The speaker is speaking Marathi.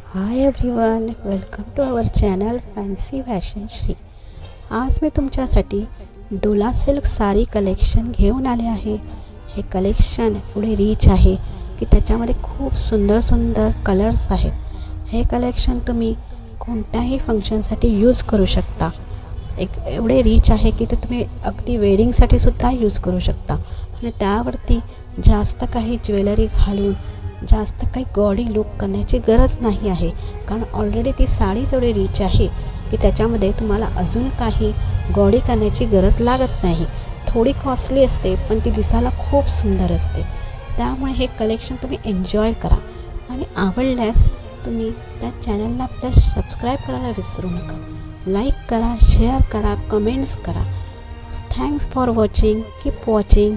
High everyone, welcome to our channel fancy fashion Shri. आज मी तुमच्यासाठी डोला सिल्क साडी कलेक्शन घेऊन आले आहे। हे कलेक्शन एवढे रिच आहे की त्याच्यामध्ये खूप सुंदर सुंदर कलर्स आहेत। हे कलेक्शन तुम्ही कोणत्याही फंक्शनसाठी यूज करू शकता। एवढे रिच आहे की ते तुम्ही अगदी वेडिंगसाठी सुद्धा यूज करू शकता आणि त्यावरती जास्त काही ज्वेलरी घालून जास्त काही गॉडी लुक करण्याची गरज नाही आहे, कारण ऑलरेडी ती साडीच एवढी रिच आहे की त्याच्यामध्ये तुम्हाला अजून काही गॉडी करण्याची गरज लागत नाही। थोडी कॉस्टली असते पण ती दिसायला खूप सुंदर असते। त्यामुळे हे कलेक्शन तुम्ही एन्जॉय करा आणि आवडल्यास तुम्ही त्या चॅनलला प्लीज सबस्क्राईब करायला विसरू नका। लाईक करा, शेअर करा, कमेंट्स करा। Thanks for watching, keep watching.